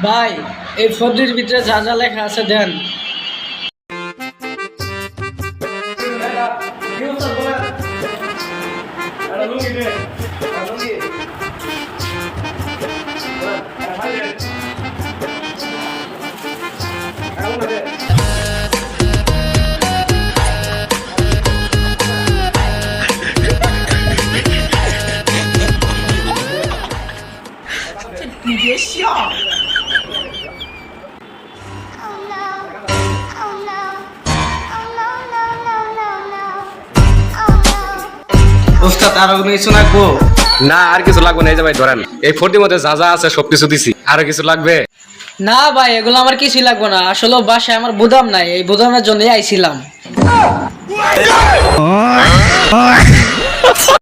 ভাই এই ফর্দির ভিতরে যা যা লেখা আছে দেন। ওস্তাদ আরো কোনো কিছু লাগবো? না আর কিছু লাগবে না, এই যে ভাই ধরেন এই ফোর্টির মধ্যে যা যা আছে সবকিছু দিছি, আরো কিছু লাগবে? না ভাই এগুলো আমার কিছুই লাগবে না, আসলে বাসায় আমার বুদাম নাই, এই বুদামের জন্যই আইছিলাম।